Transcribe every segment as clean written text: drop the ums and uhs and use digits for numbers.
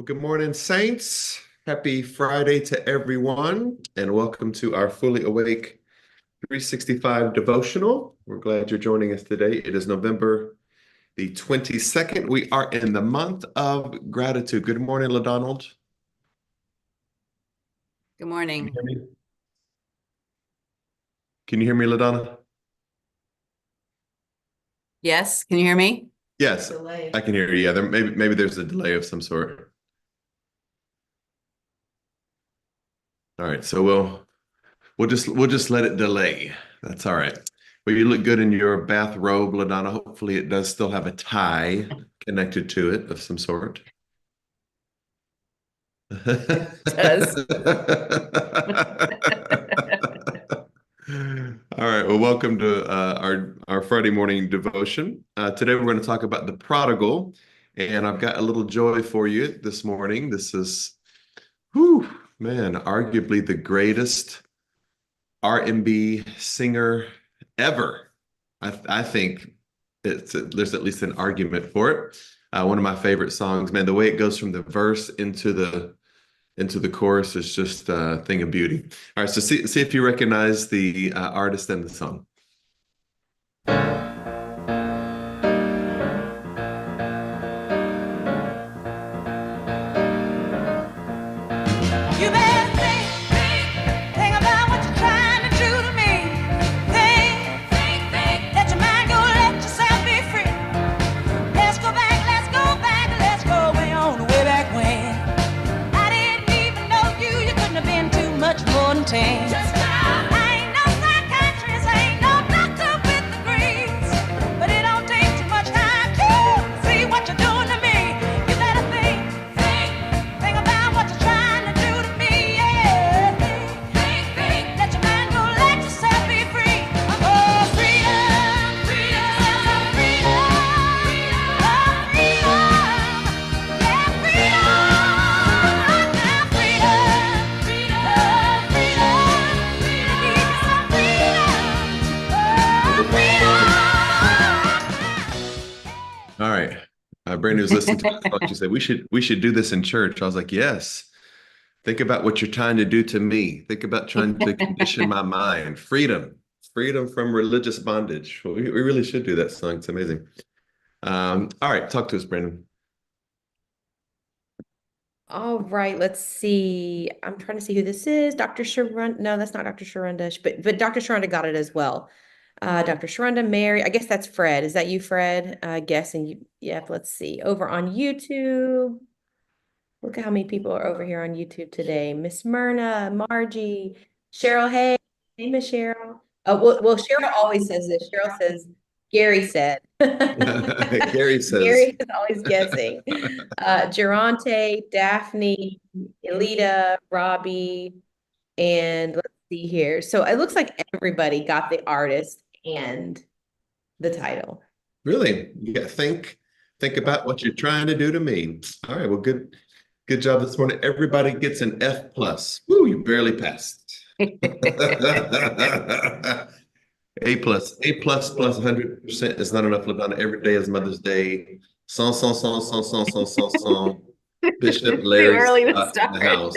Good morning, Saints. Happy Friday to everyone, and welcome to our Fully Awake 365 devotional. We're glad you're joining us today. It is November the 22nd. We are in the month of gratitude. Good morning, LaDonna. Good Can you morning. hear me? Can you hear me, LaDonna? Yes, can you hear me? Yes, Delay. I can hear you. Yeah, maybe there's a delay of some sort. All right, so we'll just let it delay. That's all right. Well, you look good in your bathrobe, LaDonna. Hopefully it does still have a tie connected to it of some sort. It does. All right. Well, welcome to our Friday morning devotion. Today we're going to talk about the prodigal, and I've got a little joy for you this morning. This is, whew, man, arguably the greatest R&B singer ever. I think there's at least an argument for it. One of my favorite songs, man. The way it goes from the verse into the chorus is just a thing of beauty. All right, so see if you recognize the artist and the song. You better think about what you're trying to do to me. Think, let your mind go, let yourself be free. Let's go way on, way back when. I didn't even know you couldn't have been too much more than 10. I ain't no psychiatrist, I ain't no doctor with degrees, but it don't take too much time to see what you're doing to me. You better think about what you're trying to do to me, yeah. Think, let your mind go, let yourself be free. Oh, freedom, freedom, freedom, oh, freedom, yeah, freedom, now freedom, freedom, give me some freedom, oh, freedom. All right. Brandon was listening to my song. She said, we should do this in church. I was like, yes. Think about what you're trying to do to me. Think about trying to condition my mind. Freedom from religious bondage. Well, we really should do that song. It's amazing. All right, talk to us, Brandon. All right, let's see. I'm trying to see who this is. Dr. Sharonda. No, that's not Dr. Sharonda, but Dr. Sharonda got it as well. Dr. Sharonda, Mary. I guess that's Fred. Is that you, Fred? I guess. And you, yep, let's see. Over on YouTube. Look at how many people are over here on YouTube today. Miss Myrna, Margie, Cheryl. Hey, Miss Cheryl. Well, Cheryl always says this. Cheryl says, Gary said. Gary says. Gary is always guessing. Geronte, Daphne, Elita, Robbie, and let's see here. So it looks like everybody got the artist and the title. Really? Yeah, think about what you're trying to do to me. All right, well, good job this morning. Everybody gets an F plus. Woo, you barely passed. A plus plus 100% is not enough. LaDonna, every day is Mother's Day. Song. Bishop Larry early to Scott in the start. house.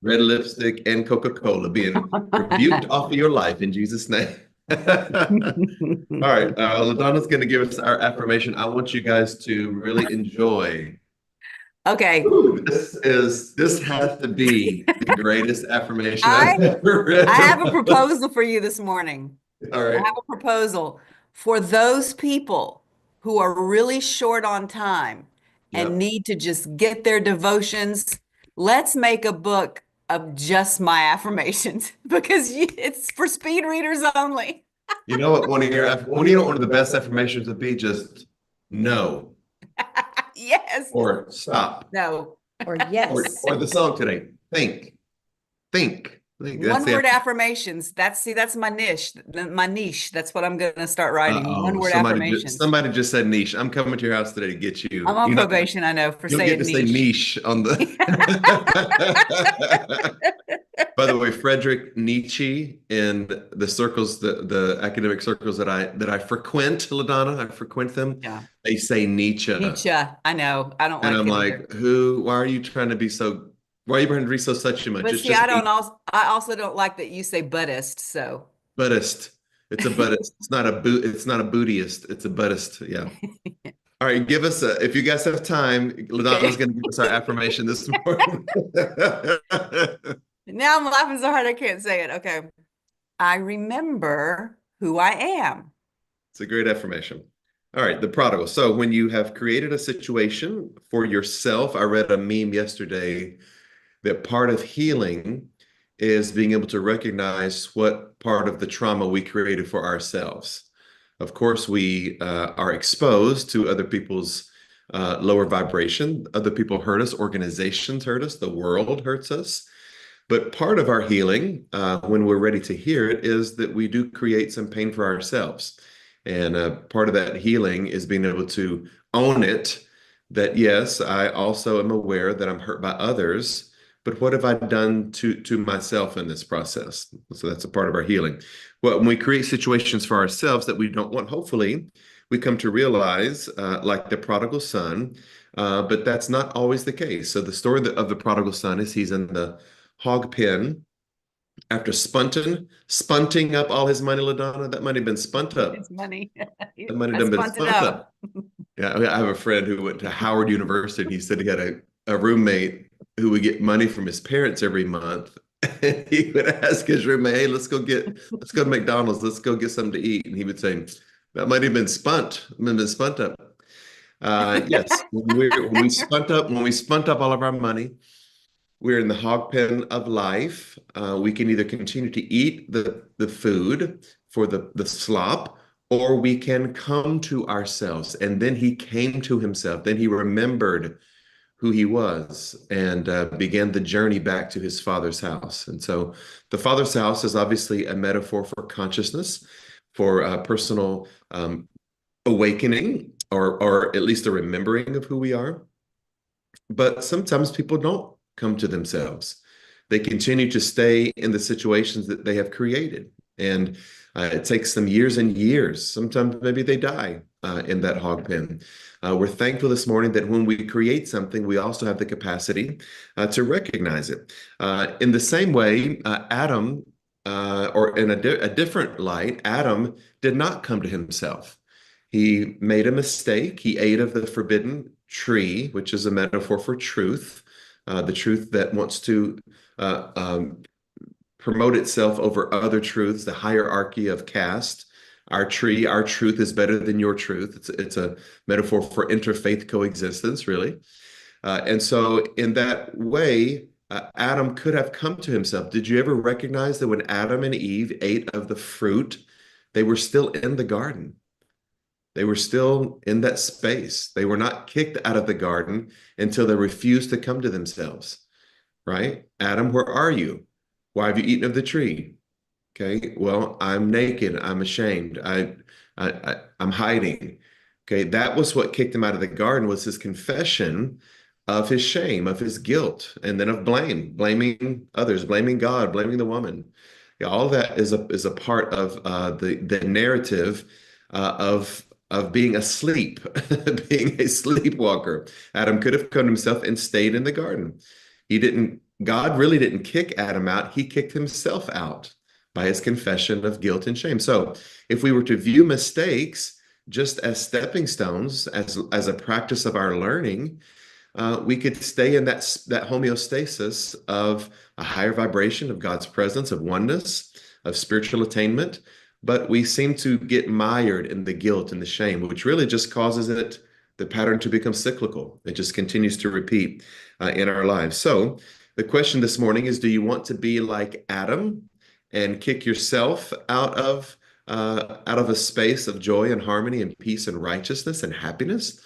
Red lipstick and Coca-Cola being rebuked off of your life in Jesus' name. All right, LaDonna's going to give us our affirmation. I want you guys to really enjoy. Okay. Ooh, this has to be the greatest affirmation I- I've ever read. I have a proposal for you this morning. All I right. have a proposal for those people who are really short on time and Yep. need to just get their devotions. Let's make a book of just my affirmations because it's for speed readers only. You know what? One of the best affirmations would be just no Yes. or stop No. Or yes. or the song today. Think. One word affirmations. That's my niche. That's what I'm gonna start writing. One word affirmations. Somebody just said niche. I'm coming to your house today to get you. I'm on probation, I know, for You'll saying get to say niche. niche on the. By the way, Friedrich Nietzsche in the circles, the academic circles that I frequent, LaDonna, I frequent them. Yeah. They say Nietzsche, Nietzsche. I know. I don't and like I'm it like, either. why are you trying to be so? Why are you trying to be so such a much? But It's see, just I also don't like that you say Buddhist. So Buddhist. It's a Buddhist. It's not a It's not a Buddhist. It's a Buddhist. Yeah. All right. Give us if you guys have time, LaDonna's okay. going to give us our affirmation this morning. Now I'm laughing so hard I can't say it. Okay. I remember who I am. It's a great affirmation. All right, the prodigal. So when you have created a situation for yourself, I read a meme yesterday that part of healing is being able to recognize what part of the trauma we created for ourselves. Of course, we are exposed to other people's lower vibration. Other people hurt us, organizations hurt us, the world hurts us. But part of our healing, when we're ready to hear it, is that we do create some pain for ourselves. And part of that healing is being able to own it, that yes, I also am aware that I'm hurt by others, but what have I done to myself in this process? So that's a part of our healing. Well, when we create situations for ourselves that we don't want, hopefully, we come to realize, like the prodigal son, but that's not always the case. So the story of the prodigal son is he's in the hog pen after spunting up all his money, LaDonna. That might have been spunt up. It's money. That might have I been spunt it spunt up. up. Yeah, I have a friend who went to Howard University. And he said he had a roommate who would get money from his parents every month. And he would ask his roommate, "Hey, let's go to McDonald's. Let's go get something to eat." And he would say, "That might have been spunt up." Yes, when we spunt up all of our money, we're in the hog pen of life. We can either continue to eat the food for the slop, or we can come to ourselves. And then he came to himself. Then he remembered who he was and began the journey back to his father's house. And so the father's house is obviously a metaphor for consciousness, for personal awakening, or at least a remembering of who we are. But sometimes people don't come to themselves. They continue to stay in the situations that they have created. And it takes them years and years. Sometimes maybe they die in that hog pen. We're thankful this morning that when we create something, we also have the capacity to recognize it. In the same way, Adam, or in a different light, Adam did not come to himself. He made a mistake. He ate of the forbidden tree, which is a metaphor for truth, the truth that wants to promote itself over other truths, the hierarchy of caste. Our truth is better than your truth. It's a metaphor for interfaith coexistence, really. And so in that way, Adam could have come to himself. Did you ever recognize that when Adam and Eve ate of the fruit, they were still in the garden? They were still in that space. They were not kicked out of the garden until they refused to come to themselves, right? Adam, where are you? Why have you eaten of the tree? Okay, well, I'm naked. I'm ashamed. I'm hiding. Okay, that was what kicked him out of the garden, was his confession of his shame, of his guilt, and then of blaming others, blaming God, blaming the woman. Yeah, all that is a part of the narrative of being asleep, being a sleepwalker. Adam could have come to himself and stayed in the garden. God really didn't kick Adam out. He kicked himself out by his confession of guilt and shame. So if we were to view mistakes just as stepping stones, as a practice of our learning, we could stay in that homeostasis of a higher vibration of God's presence, of oneness, of spiritual attainment. But we seem to get mired in the guilt and the shame, which really just causes the pattern to become cyclical. It just continues to repeat in our lives. So the question this morning is, do you want to be like Adam and kick yourself out of a space of joy and harmony and peace and righteousness and happiness?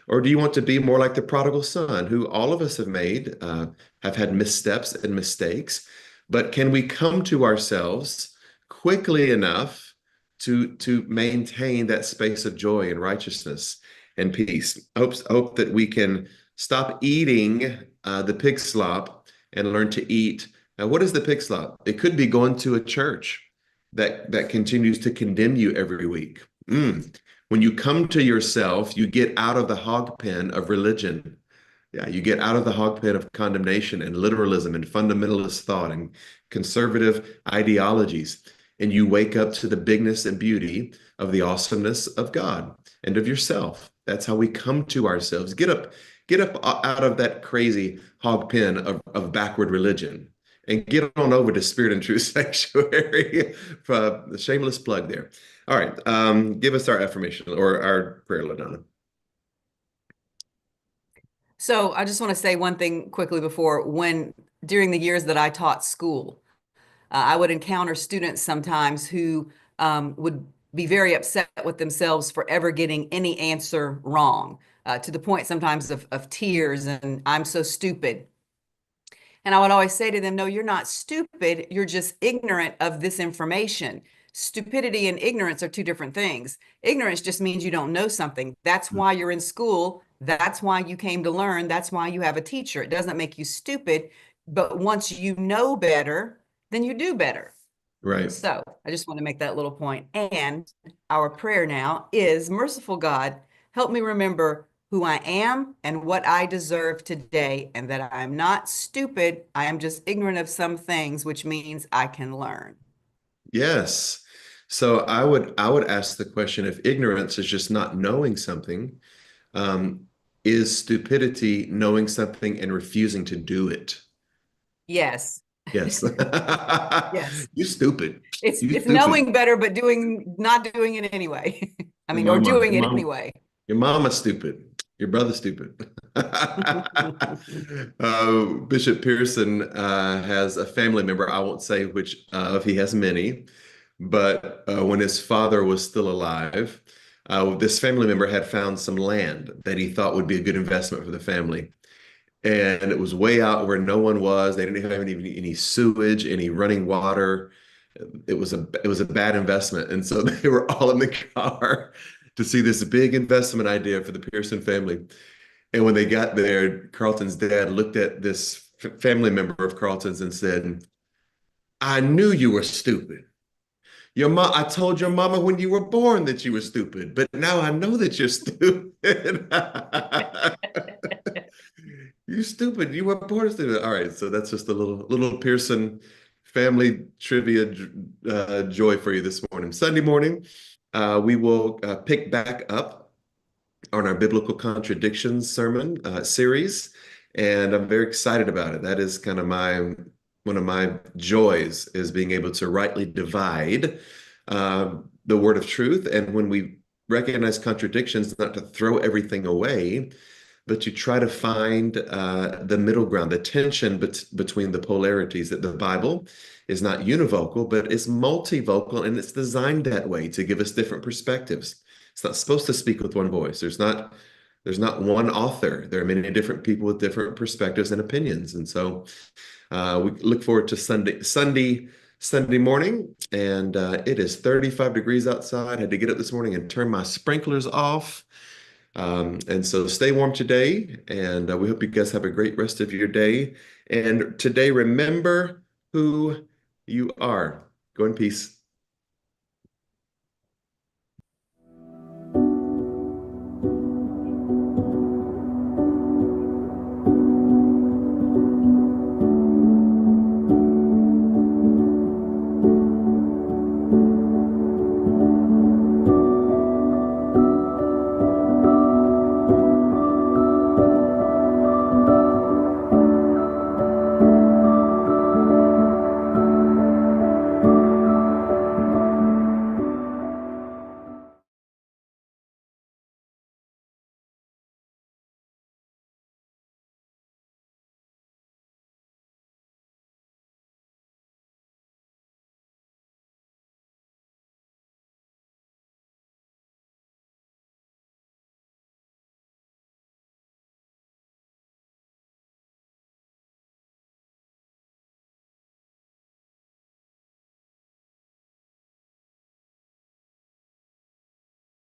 Or do you want to be more like the prodigal son, who all of us have had missteps and mistakes, but can we come to ourselves quickly enough to maintain that space of joy and righteousness and peace? Hope that we can stop eating the pig slop and learn to eat What is the pig slop? It could be going to a church that continues to condemn you every week. When you come to yourself, you get out of the hog pen of religion. Yeah, you get out of the hog pen of condemnation and literalism and fundamentalist thought and conservative ideologies, and you wake up to the bigness and beauty of the awesomeness of God and of yourself. That's how we come to ourselves. Get up out of that crazy hog pen of backward religion and get on over to Spirit and Truth Sanctuary. The shameless plug there. All right, give us our affirmation or our prayer, LaDonna. So I just want to say one thing quickly before during the years that I taught school, I would encounter students sometimes who would be very upset with themselves for ever getting any answer wrong, to the point sometimes of tears and I'm so stupid. And I would always say to them, no, you're not stupid. You're just ignorant of this information. Stupidity and ignorance are two different things. Ignorance just means you don't know something. That's why you're in school. That's why you came to learn. That's why you have a teacher. It doesn't make you stupid. But once you know better, then you do better. Right. So I just want to make that little point. And our prayer now is, merciful God, help me remember who I am and what I deserve today, and that I am not stupid. I am just ignorant of some things, which means I can learn. Yes. So I would ask the question, if ignorance is just not knowing something, is stupidity knowing something and refusing to do it? Yes. Yes. Yes. You stupid. It's You it's stupid. knowing better, but not doing it anyway. I mean, or doing it anyway. Your mama's stupid. Your brother's stupid. Bishop Pearson has a family member. I won't say which of, he has many, but when his father was still alive, this family member had found some land that he thought would be a good investment for the family. And it was way out where no one was. They didn't have any sewage, any running water. It was a bad investment. And so they were all in the car to see this big investment idea for the Pearson family. And when they got there, Carlton's dad looked at this family member of Carlton's and said, I knew you were stupid. I told your mama when you were born that you were stupid, but now I know that you're stupid. You stupid. You were born stupid. All right, so that's just a little Pearson family trivia joy for you this morning. Sunday morning, we will pick back up on our biblical contradictions sermon series, and I'm very excited about it. That is kind of one of my joys, is being able to rightly divide the word of truth. And when we recognize contradictions, not to throw everything away, but you try to find the middle ground, the tension between the polarities. That the Bible is not univocal, but it's multivocal, and it's designed that way to give us different perspectives. It's not supposed to speak with one voice. There's not one author. There are many different people with different perspectives and opinions. And so we look forward to Sunday morning, and it is 35 degrees outside. I had to get up this morning and turn my sprinklers off. And so stay warm today, and we hope you guys have a great rest of your day. And today, remember who you are. Go in peace.